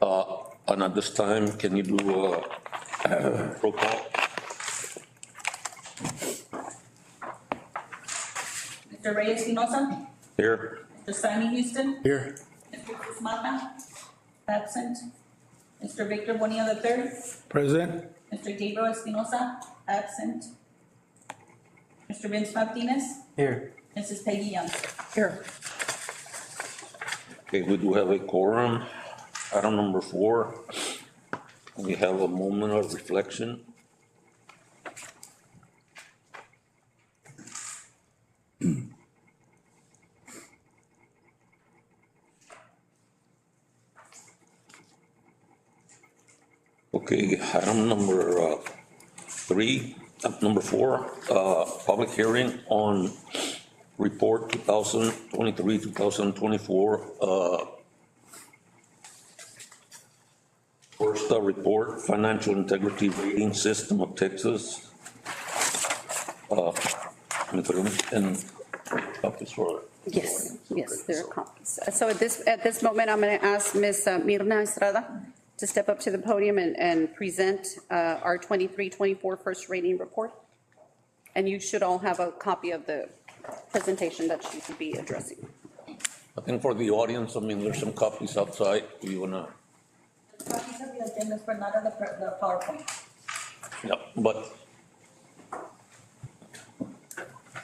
And at this time, can you do a roll call? Mr. Reyes Espinosa? Here. Mr. Sammy Houston? Here. Mr. Cruz Mata? Absent. Mr. Victor Bonilla III? Present. Mr. Gabriel Espinosa? Absent. Mr. Vince Martinez? Here. Mrs. Peggy Young? Here. Okay, we do have a quorum. Item number 4, we have a moment of reflection. Okay, item number 4, public hearing on report 2023-2024. First report, financial integrity rating system of Texas. And copies for. Yes, there are copies. So at this moment, I'm going to ask Ms. Mirna Estrada to step up to the podium and present our 23-24 first rating report. And you should all have a copy of the presentation that she will be addressing. I think for the audience, I mean, there's some copies outside. Do you wanna? Copies of the agendas, but not of the PowerPoint. Yeah, but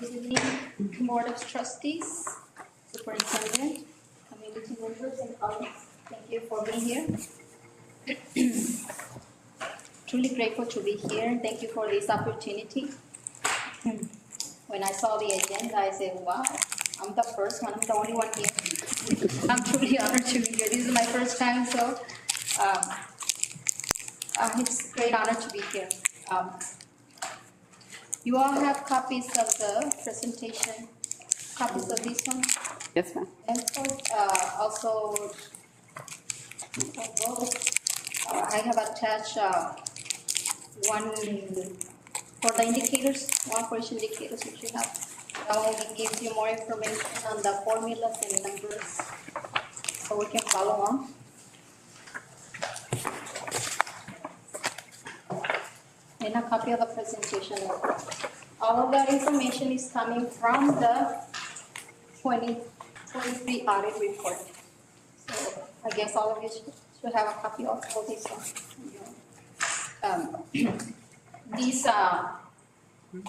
Good evening, Board of Trustees, Superintendent, community members, and colleagues. Thank you for being here. Truly grateful to be here. Thank you for this opportunity. When I saw the agenda, I said, wow, I'm the first one. I'm the only one here. I'm truly honored to be here. This is my first time, so it's a great honor to be here. You all have copies of the presentation, copies of this one? Yes, ma'am. And also, I have attached one for the indicators, one for each indicators which you have. That only gives you more information on the formulas and numbers, so we can follow on. And a copy of the presentation. All of that information is coming from the 2023 audit report. So I guess all of you should have a copy of all this one.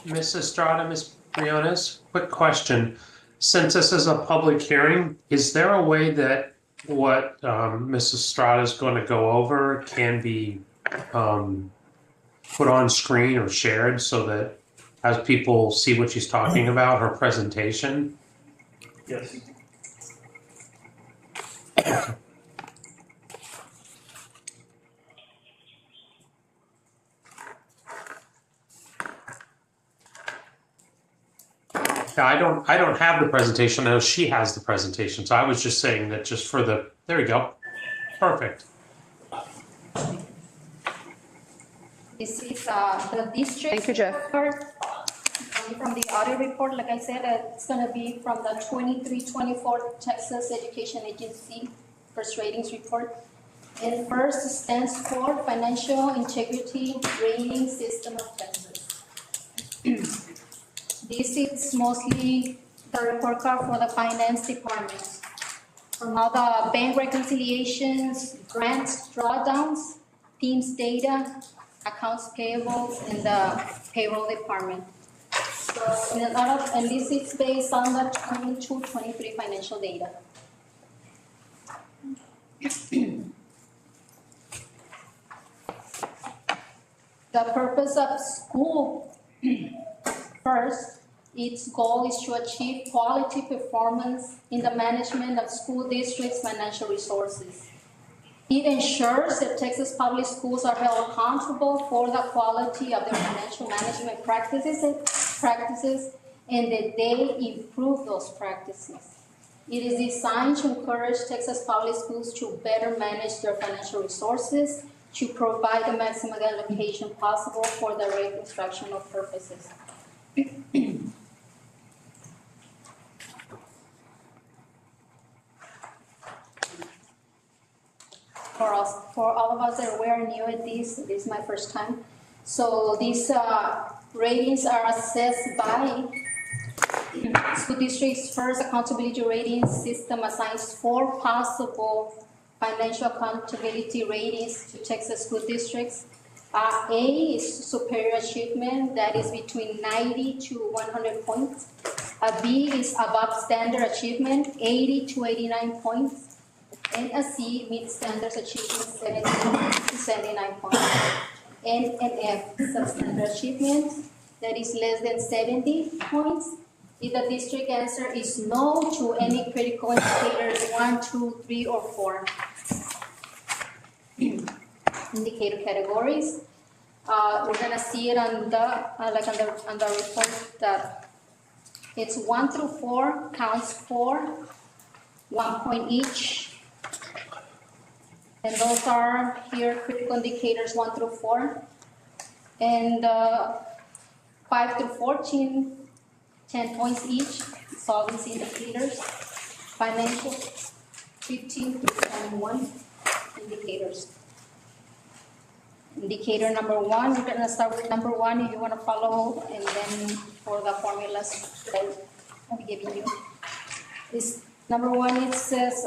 Ms. Estrada, Ms. Briones, quick question. Since this is a public hearing, is there a way that what Ms. Estrada is going to go over can be put on screen or shared so that as people see what she's talking about, her presentation? Yes. I don't have the presentation. I know she has the presentation. So I was just saying that just for the, there we go. Perfect. This is the district. Thank you, Jeff. report. From the audit report, like I said, it's going to be from the 23-24 Texas Education Agency first ratings report. And first stands for Financial Integrity Rating System of Texas. This is mostly the report card for the finance department. From all the bank reconciliations, grants, drawdowns, teams data, accounts payables, and the payroll department. So, and this is based on the 22-23 financial data. The purpose of school, first, its goal is to achieve quality performance in the management of school districts' financial resources. It ensures that Texas public schools are held accountable for the quality of their financial management practices and that they improve those practices. It is designed to encourage Texas public schools to better manage their financial resources, to provide the maximum allocation possible for the rate instructional purposes. for all of us that were new at this is my first time. So these ratings are assessed by school district's first accountability rating system assigns 4 possible financial accountability ratings to Texas school districts. A is superior achievement, that is between 90 to 100 points. B is above standard achievement, 80 to 89 points. And a C meets standards achievement, 70 to 79 points. And an F, substandard achievement, that is less than 70 points. If the district answer is no to any critical indicators 1, 2, 3, or 4. Indicator categories. We're gonna see it on the on the report that it's 1 through 4 counts for 1 point each. And those are here critical indicators 1 through 4. And 5 through 14, 10 points each, solvency indicators. Financial, 15 through 21 indicators. Indicator number 1, we're gonna start with number 1 if you wanna follow, and then for the formulas that I'll be giving you. This number 1, it says,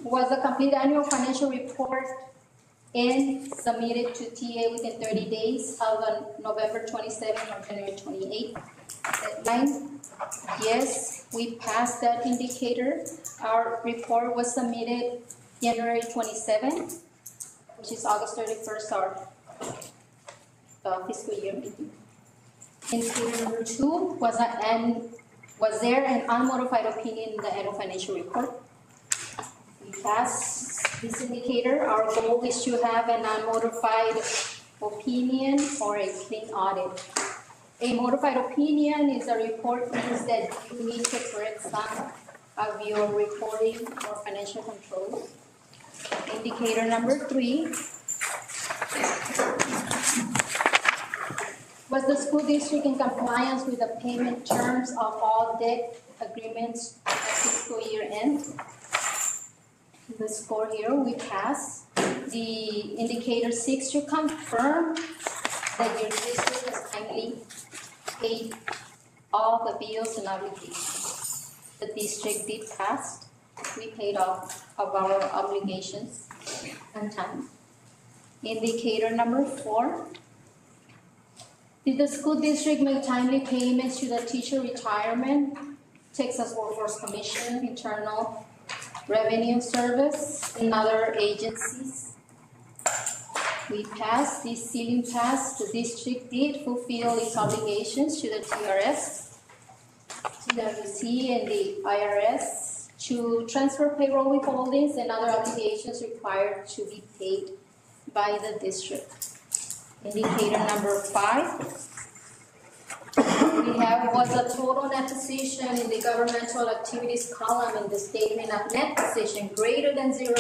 was the complete annual financial report and submitted to TA within 30 days of the November 27th or January 28th deadline? Yes, we passed that indicator. Our report was submitted January 27th, which is August 31st, our fiscal year meeting. Indicator number 2 was there an unmodified opinion in the annual financial report? We passed this indicator. Our goal is to have an unmodified opinion or a clean audit. A modified opinion is a report means that you need to correct some of your reporting or financial controls. Indicator number 3. Was the school district in compliance with the payment terms of all debt agreements at fiscal year end? The score here, we pass. The indicator 6 to confirm that your district has timely paid all the bills and obligations. The district did pass. We paid off of our obligations on time. Indicator number 4. Did the school district make timely payments to the teacher retirement, Texas Workforce Commission, Internal Revenue Service, and other agencies? We passed this ceiling pass. The district did fulfill its obligations to the TRS, TWC, and the IRS to transfer payroll withholdings and other obligations required to be paid by the district. Indicator number 5. We have was a total net position in the governmental activities column in the statement of net position greater than 0.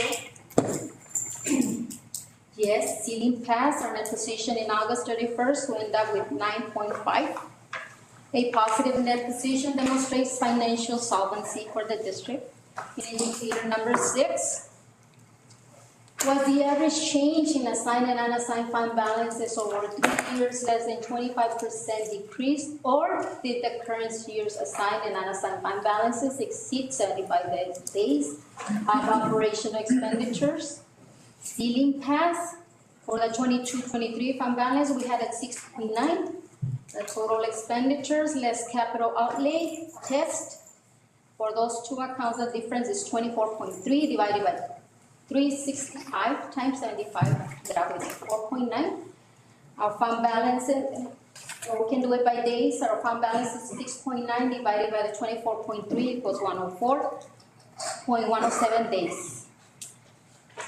Yes, ceiling pass, our net position in August 31st, we end up with 9.5. A positive net position demonstrates financial solvency for the district. Indicator number 6. Was the average change in assigned and unassigned fund balances over 3 years less than 25% decreased, or did the current year's assigned and unassigned fund balances exceed 75 days of operational expenditures? Ceiling pass, for the 22-23 fund balance, we had at 6.9. The total expenditures less capital outlay test. For those two accounts, the difference is 24.3 divided by 365 times 75, that would be 4.9. Our fund balance, or we can do it by days. Our fund balance is 6.9 divided by the 24.3 equals 104.107 days.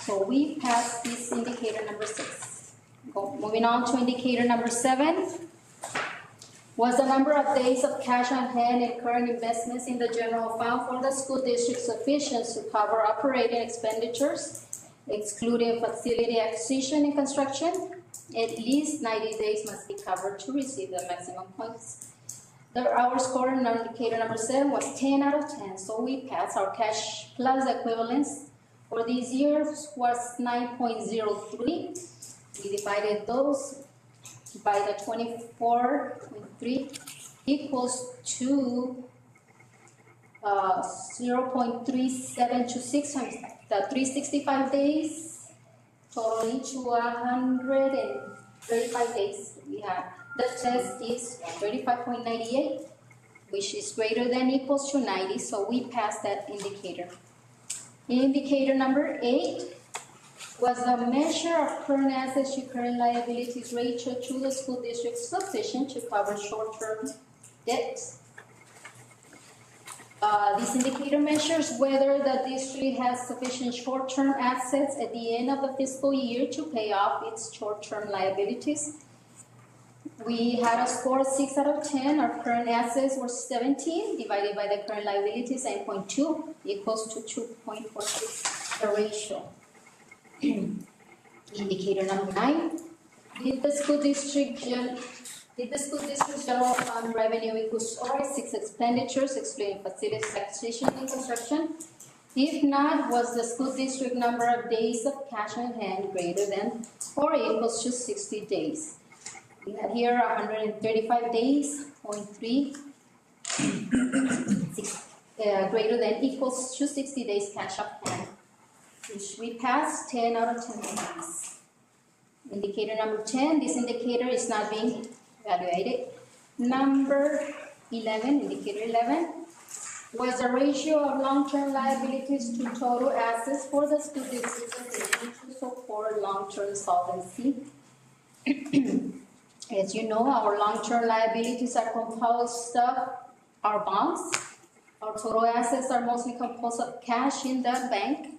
So we passed this indicator number 6. Moving on to indicator number 7. Was the number of days of cash on hand and current investments in the general fund for the school district sufficient to cover operating expenditures, excluding facility acquisition and construction? At least 90 days must be covered to receive the maximum points. Our score in indicator number 7 was 10 out of 10, so we passed. Our cash plus equivalents for this year was 9.03. We divided those by the 24.3 equals to 0.3726 times the 365 days, totaling to 135 days. We have the test is 35.98, which is greater than equals to 90, so we passed that indicator. Indicator number 8 was the measure of current assets to current liabilities ratio to the school district sufficient to cover short-term debts. This indicator measures whether the district has sufficient short-term assets at the end of the fiscal year to pay off its short-term liabilities. We had a score of 6 out of 10. Our current assets were 17 divided by the current liabilities 9.2 equals to 2.46, the ratio. Indicator number 9. Did the school district's general fund revenue equal or 6 expenditures excluding facilities acquisition and construction? If not, was the school district number of days of cash on hand greater than or equals to 60 days? We had here 135 days, 0.3, greater than equals to 60 days cash on hand, which we passed 10 out of 10 days. Indicator number 10, this indicator is not being evaluated. Number 11, indicator 11, was the ratio of long-term liabilities to total assets for the school district to support long-term solvency. As you know, our long-term liabilities are composed of our bonds. Our total assets are mostly composed of cash in the bank,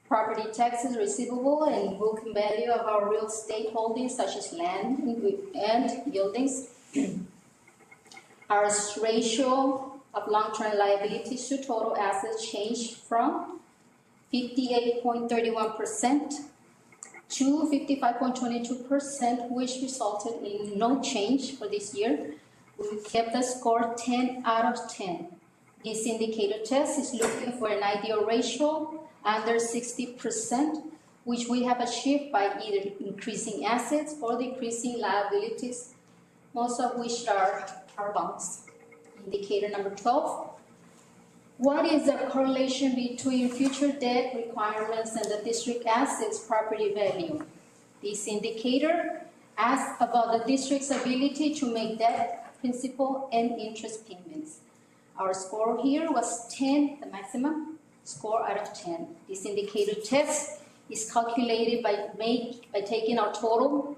property taxes receivable, and book value of our real estate holdings such as land and buildings. Our ratio of long-term liabilities to total assets changed from 58.31% to 55.22%, which resulted in no change for this year. We kept the score 10 out of 10. This indicator test is looking for an ideal ratio under 60%, which we have achieved by either increasing assets or decreasing liabilities, most of which are our bonds. Indicator number 12. What is the correlation between future debt requirements and the district assets property value? This indicator asks about the district's ability to make debt, principal, and interest payments. Our score here was 10, the maximum score out of 10. This indicator test is calculated by taking our total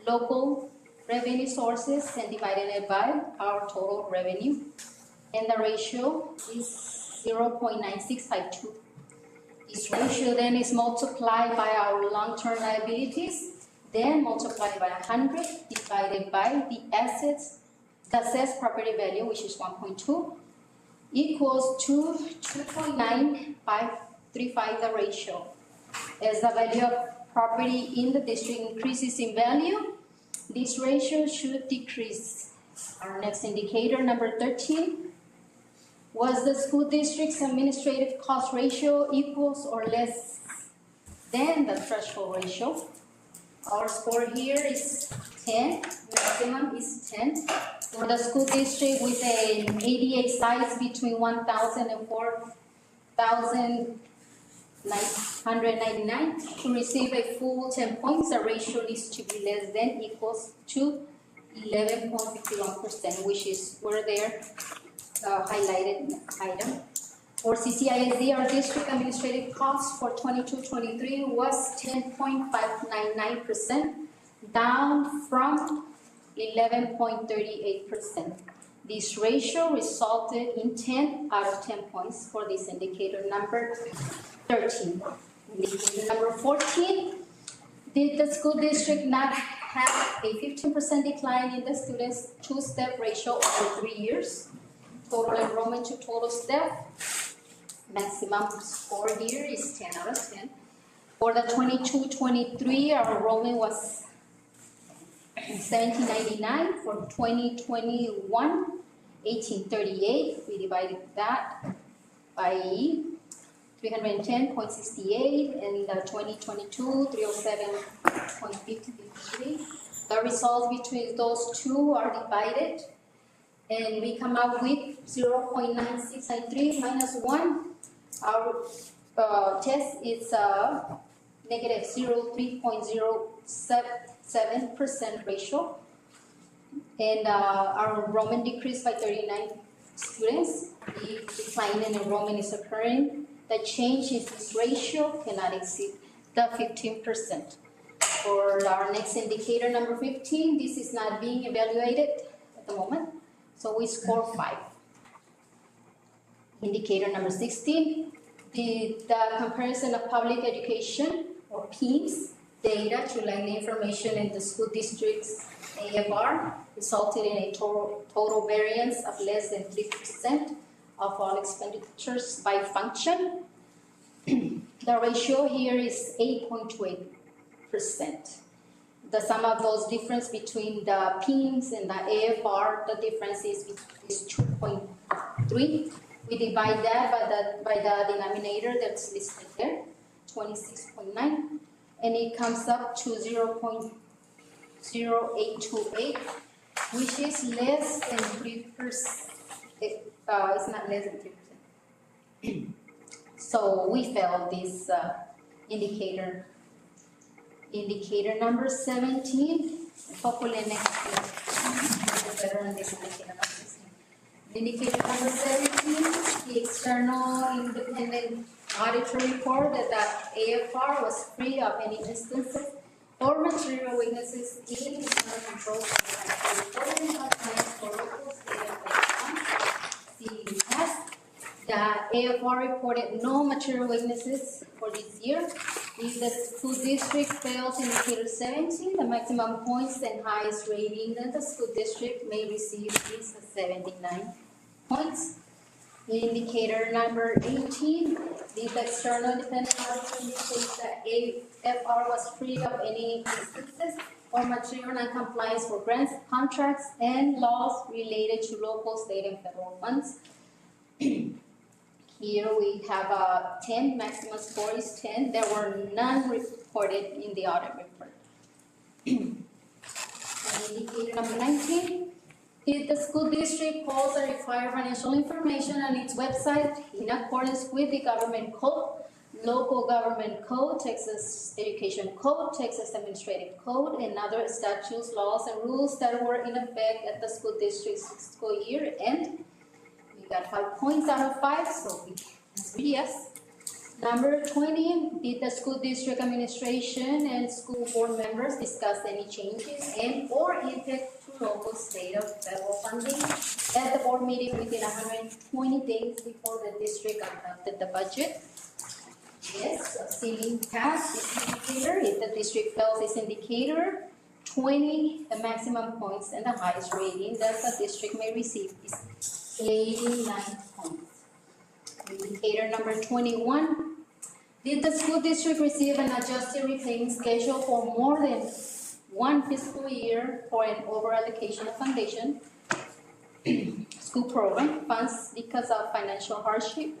local revenue sources and dividing it by our total revenue. And the ratio is 0.9652. This ratio then is multiplied by our long-term liabilities, then multiplied by 100, divided by the assets, the assessed property value, which is 1.2, equals to 2.9535, the ratio. As the value of property in the district increases in value, this ratio should decrease. Our next indicator, number 13, was the school district's administrative cost ratio equals or less than the threshold ratio? Our score here is 10, maximum is 10. For the school district with an ADA size between 1,000 and 4,999 to receive a full 10 points, the ratio needs to be less than equals to 11.51%, which is where they're highlighted item. For CCISD, our district administrative cost for 22-23 was 10.599%, down from 11.38%. This ratio resulted in 10 out of 10 points for this indicator number 13. Indicator number 14, did the school district not have a 15% decline in the students' two-step ratio over 3 years? Total enrollment to total staff, maximum score here is 10 out of 10. For the 22-23, our enrollment was 1799. For 2021, 1838. We divided that by 310.68, and 2022, 307.53. The results between those two are divided, and we come up with 0.9693 minus 1. Our test is negative 3.07% ratio, and our enrollment decreased by 39 students. The decline in enrollment is occurring. The change in this ratio cannot exceed the 15%. For our next indicator, number 15, this is not being evaluated at the moment, so we score 5. Indicator number 16, the comparison of public education, or PIMS, data to land information in the school district's AFR resulted in a total variance of less than 3% of all expenditures by function. The ratio here is 8.28%. The sum of those difference between the PIMS and the AFR, the difference is 2.3. We divide that by the denominator that's listed there, 26.9, and it comes up to 0.0828, which is less than 3%. It's not less than 3%. So we failed this indicator. Indicator number 17, hopefully next week we'll do better on this indicator number 16. Indicator number 17, the external independent auditor report that the AFR was free of any instances or material weaknesses in internal controls and reporting of plans for local, state, and federal funds. The AFR reported no material weaknesses for this year. If the school district fails indicator 17, the maximum points and highest rating that the school district may receive is 79 points. Indicator number 18, the external independent auditor indicates that AFR was free of any instances or material non-compliance for grants, contracts, and laws related to local, state, and federal funds. Here we have 10, maximum score is 10. There were none reported in the audit report. Indicator number 19, if the school district calls or require financial information on its website in accordance with the government code, local government code, Texas Education Code, Texas Administrative Code, and other statutes, laws, and rules that were in effect at the school district's fiscal year end, got 5 points out of 5, so we answer yes. Number 20, did the school district administration and school board members discuss any changes and or impact to local, state, or federal funding at the board meeting within 120 days before the district adopted the budget? Yes, ceiling pass this indicator. If the district fails this indicator, 20, the maximum points and the highest rating that the district may receive is 89 points. Indicator number 21. Did the school district receive an adjusted repayment schedule for more than one fiscal year for an over-allocation of foundation school program funds because of financial hardship?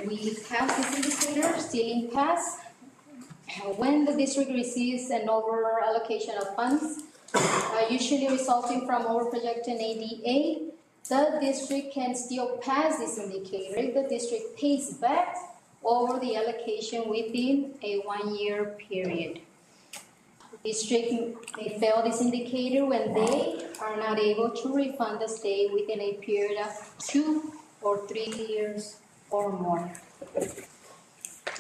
We have this indicator, ceiling pass. When the district receives an over-allocation of funds, usually resulting from over-projected ADA, the district can still pass this indicator if the district pays back over the allocation within a 1-year period. The district may fail this indicator when they are not able to refund the state within a period of 2 or 3 years or more.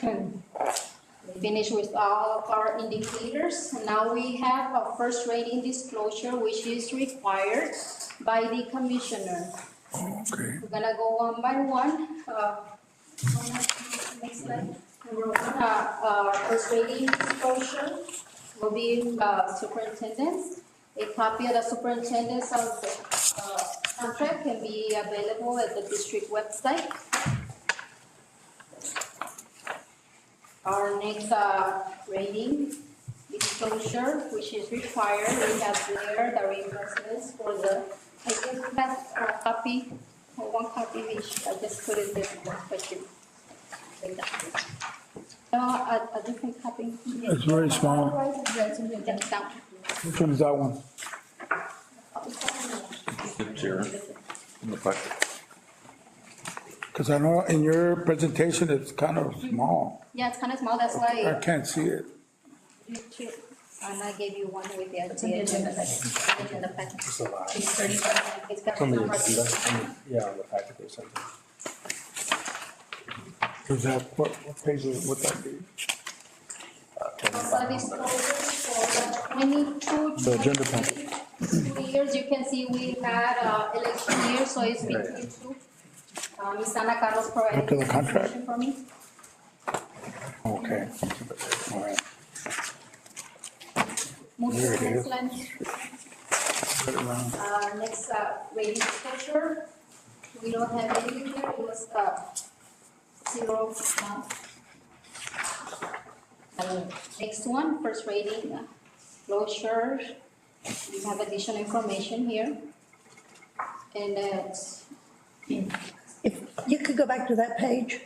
We finish with all of our indicators. Now we have a first rating disclosure, which is required by the commissioner. Okay. We're gonna go one by one. Next slide. Number 1, first rating disclosure will be superintendents. A copy of the superintendent's of the contract can be available at the district website. Our next rating disclosure, which is required, we have there the reimbursements for the, I just have a copy, or one copy each, I just put it there for you. A different copy. It's very small. That's down. Which one is that one? It's here in the back. Because I know in your presentation, it's kind of small. Yeah, it's kind of small, that's I why. can't see it. And I gave you one with the It's in the agenda packet. agenda packet. It's a lot. Page 37. It's got It's on the numbers. agenda, yeah, on the packet or something. Is that, what page would that be? Also, disclosures for the 22, The agenda packet. 23 years, you can see we had election year, so it's between two. Ms. Ana Carlos provided. After the contract. information for me. Okay. All right. Move to There the it next is. line. Put it around. Next, rating disclosure. We don't have anything here, it was, 0. Next one, first rating, closure. We have additional information here. And that's, If you could go back to that page.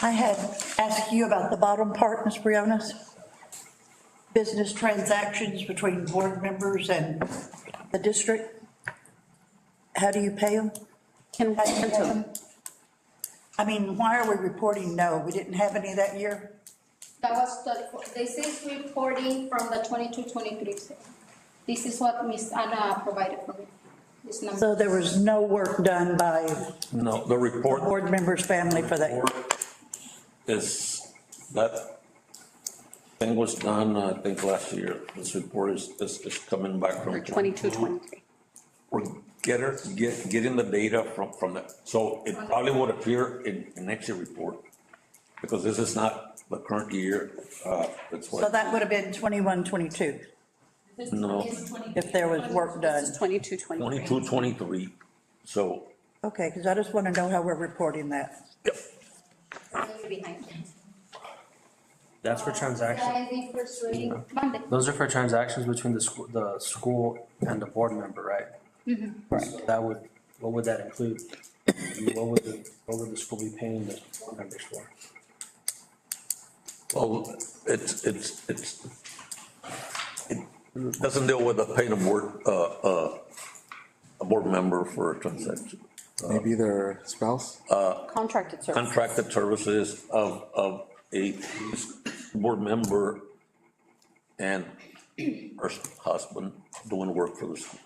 I had asked you about the bottom part, Ms. Briones. Business transactions between board members and the district. How do you pay them? Can, How do you pay them? I mean, why are we reporting no? We didn't have any that year? that was this is reporting from the 22-23. This is what Ms. Ana provided for me, this number. So there was no work done by No, the report board members' family for that? is, that thing was done, I think, last year. This report is coming back from. 22, 23. We're getting the data from that. So it probably would appear in next year's report, because this is not the current year. That's So what, that would have been 21, 22, This No. is 20. if there was work done. This is 22, 23. 22, 23. So, Okay, because I just want to know how we're reporting that. You're behind. That's for transactions. That is the first reading, Monday. Those are for transactions between the school and the board member, right? So that would, what would that include? What would the school be paying the board members for? well, it doesn't deal with the paying of work, a board member for a transaction. Maybe their spouse? Contracted service. Contracted services of a board member and her husband doing work for the school.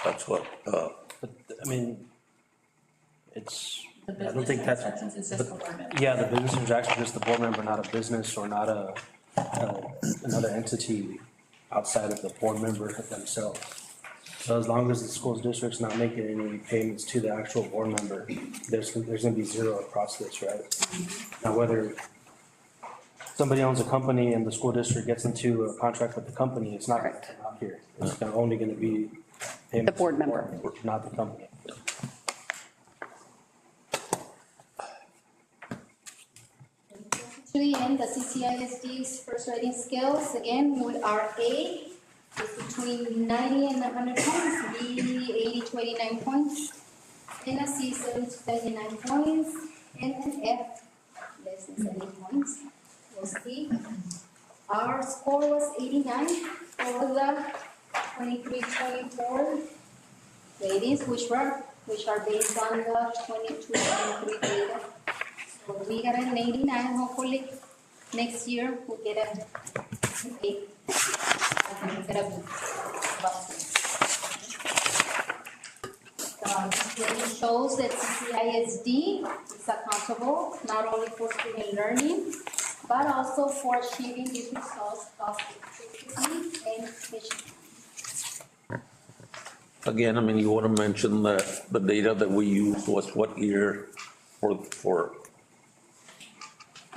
That's what, But, I mean, it's, The I don't business think that's. transactions is just the board member. Yeah, the business transaction is just the board member, not a business or not another entity outside of the board member themselves. So as long as the school district's not making any payments to the actual board member, there's gonna be zero across this, right? Now, whether somebody owns a company and the school district gets into a contract with the company, it's not here. It's only gonna be payments The board to member. Not the company. To the end, the CCISD's first rating scales, again, with our A is between 90 and 100 points, B 80 to 89 points, and a C 70 to 79 points, and an F less than 70 points. We'll see. Our score was 89 for the 23-24 ratings, which are based on the 22-23 data. So we got an 89, hopefully next year we'll get a 8. Instead of this really shows that CCISD is accountable not only for student learning, but also for achieving these results cost effectively and efficiently. again, I mean, you want to mention that the data that we used was what year for,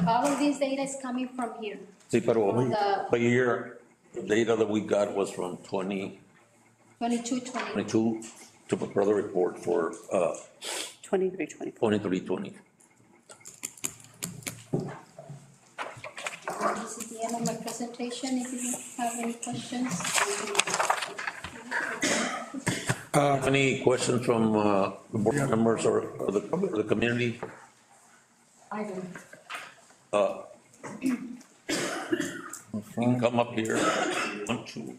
All of this data is coming from here. sí, pero The- the year, the data that we got was from 22, 22 to prepare the report for 23, 24. 23, 20. This is the end of my presentation. If you have any questions. Any questions from the board members or the community? I do. You can come up here, if you want to.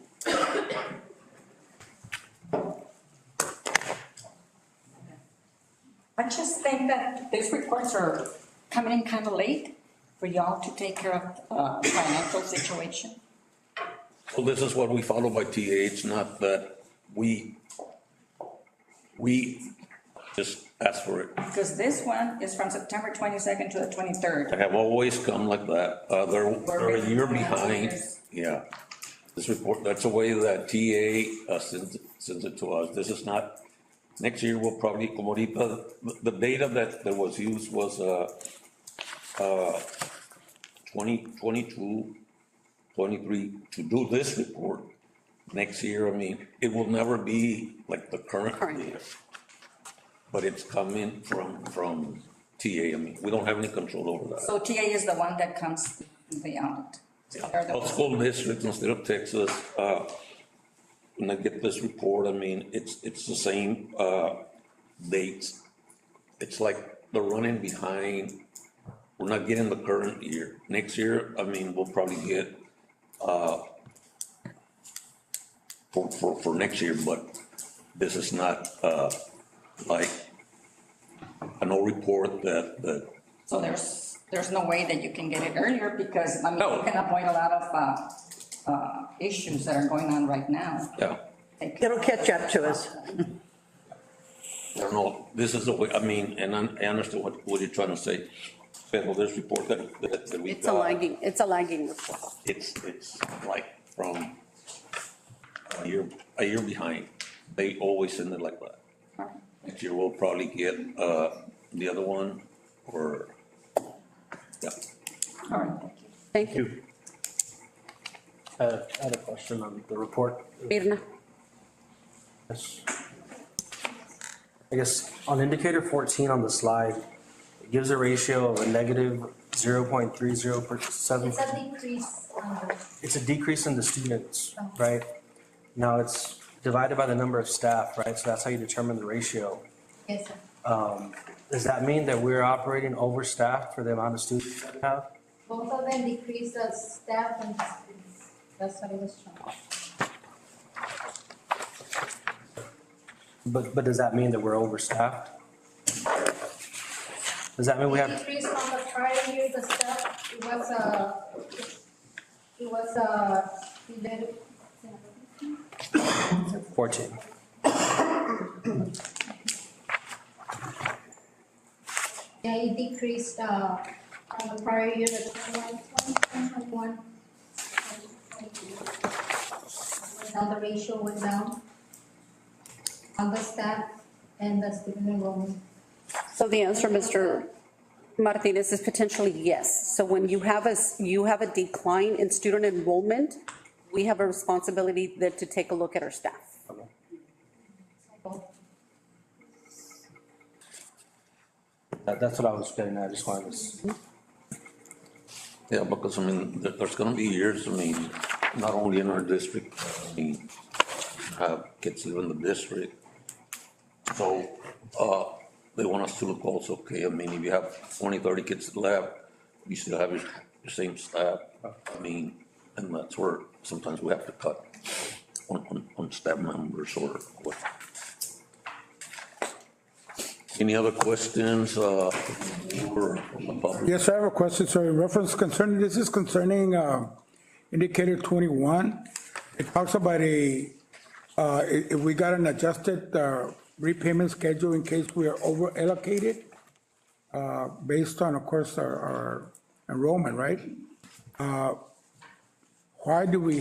I just think that these reports are coming in kind of late for y'all to take care of financial situation. So this is what we follow by TA, it's not that we just ask for it. Because this one is from September 22nd to the 23rd. They have always come like that, they're a year behind, yeah. This report, that's the way that TA sends it to us, this is not, next year we'll probably, como ahorita, the data that was used was, 2022, 23, to do this report. Next year, I mean, it will never be like the current data. But it's coming from TA, I mean, we don't have any control over that. So TA is the one that comes to the audit. They're the All ones. school districts in the state of Texas, when I get this report, I mean, it's the same, dates. It's like they're running behind, we're not getting the current year. Next year, I mean, we'll probably get, for next year, but this is not, like an old report that. So there's no way that you can get it earlier because, I mean, No. you can avoid a lot of issues that are going on right now. Yeah, It'll catch up to us. I don't know, this is the way, I mean, and I understand what you're trying to say. But this report that we It's a got, lagging report. it's like from a year behind. They always send it like that. Next year we'll probably get, the other one, or, yeah. All right, thank you. Thank you. I had a question on the report. Mirna? Yes. I guess on indicator 14 on the slide, it gives a ratio of a negative 0.30%. It's a decrease number. It's a decrease in the students, right? Now it's divided by the number of staff, right? So that's how you determine the ratio. Yes, sir. Does that mean that we're operating overstaffed for the amount of students that we have? Both of them decrease the staff and the students. That's what it was showing. But does that mean that we're overstaffed? Does that mean we have, Decrease from the prior year, the staff, it was, 14? yeah, it decreased, from the prior year, the 21. Now the ratio went down on the staff and the student enrollment. So the answer, Mr. Martinez, is potentially yes. So when you have a decline in student enrollment, we have a responsibility then to take a look at our staff. That's what I was getting at. I just wanted to. Yeah, because I mean, there's gonna be years, I mean, not only in our district, I mean, have kids live in the district. So, they want us to look also, okay, I mean, if you have 20, 30 kids left, you still have your same staff. I mean, and that's where sometimes we have to cut on staff members or what. Any other questions, for the public? Yes, I have a question, sir. In reference concerning, this is concerning indicator 21. It talks about if we got an adjusted repayment schedule in case we are over allocated, based on, of course, our enrollment, right? Why did we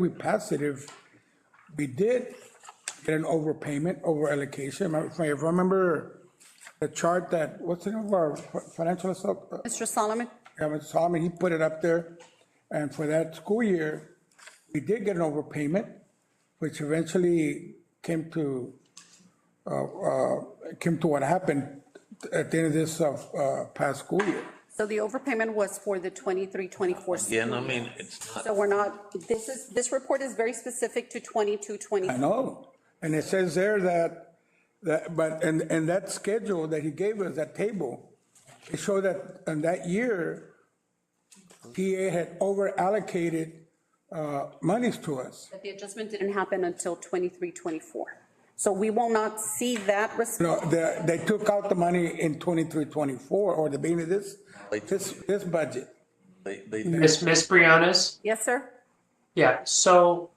pass it if we did get an overpayment, over allocation? If I remember the chart that, what's the name of our financial, Mr. Solomon? Mr. Solomon, he put it up there. And for that school year, we did get an overpayment, which eventually came to what happened at the end of this past school year. So the overpayment was for the 23-24. Again, I mean, it's not. So we're not, this report is very specific to 22-24. I know, and it says there but that schedule that he gave us, that table, it showed that in that year, PA had over allocated monies to us. But the adjustment didn't happen until 23, 24. So we will not see that You response. know, they took out the money in 23, 24, or the beginning of this budget. They Ms. Briones? Yes, sir? Yeah, so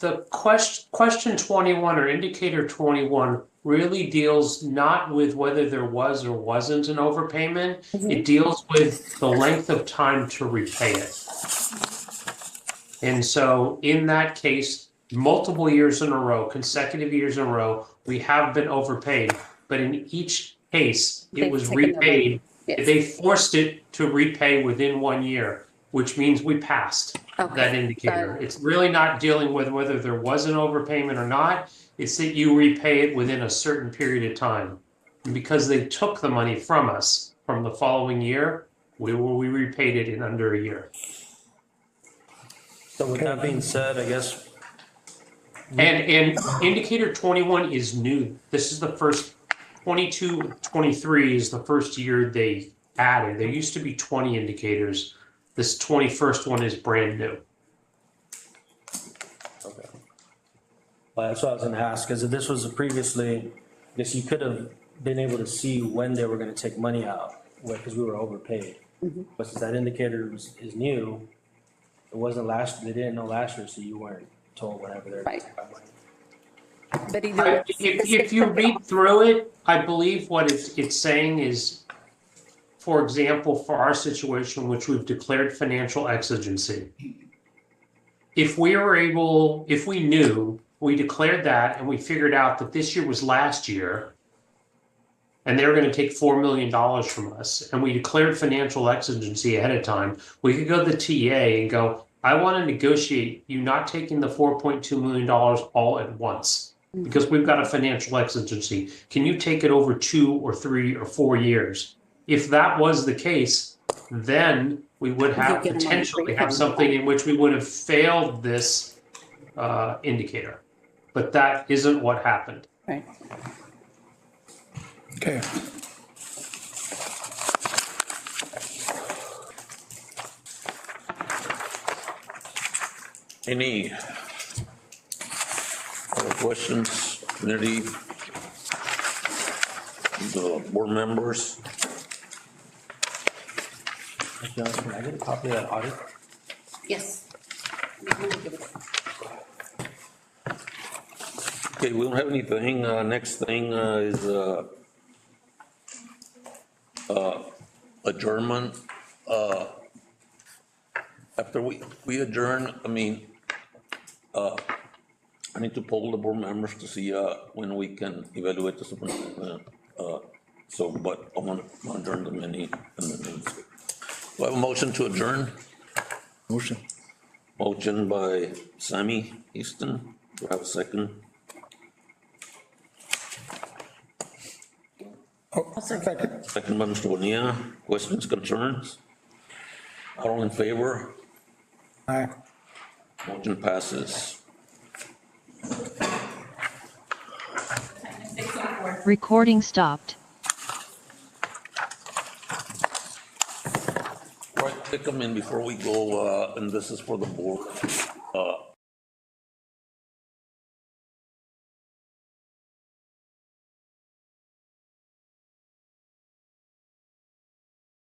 the question 21 or indicator 21 really deals not with whether there was or wasn't an overpayment. It deals with the length of time to repay it. And so in that case, multiple years in a row, consecutive years in a row, we have been overpaid. But in each case, it They've was taken the money. repaid. Yes. They forced it to repay within 1 year, which means we passed Okay. that indicator. Got it. It's really not dealing with whether there was an overpayment or not. It's that you repay it within a certain period of time. And because they took the money from us from the following year, we repaid it in under a year. So with that being said, I guess, And indicator 21 is new. This is the first, 22, 23 is the first year they added. There used to be 20 indicators. This 21st one is brand new. okay. Well, that's what I was gonna ask, because if this was previously, I guess you could have been able to see when they were gonna take money out, because we were overpaid. But since that indicator is new, it wasn't they didn't know last year, so you weren't told whenever they're. Right. But either. If you read through it, I believe what it's saying is, for example, for our situation, which we've declared financial exigency. If we knew, we declared that and we figured out that this year was last year, and they were going to take $4 million from us, and we declared financial exigency ahead of time, we could go to the TA and go, I want to negotiate you not taking the $4.2 million all at once, because we've got a financial exigency. Can you take it over 2 or 3 or 4 years? If that was the case, then we would have You get 'em on potentially free have time. something in which we would have failed this indicator. But that isn't what happened. Right. Okay. Any other questions, community? The board members? Can I get a copy of that audit? Yes. Okay, we don't have anything. Next thing is adjournment. After we adjourn, I mean, I need to poll the board members to see when we can evaluate the superintendent. So, but I want to adjourn the mini. Do I have a motion to adjourn? Motion. Motion by Sammy Easton. Do I have a second? Oh, second. Second by Mr. Bonilla. Questions, concerns? All in favor? Aye. Motion passes. Recording stopped. Right, pick them in before we go, and this is for the board.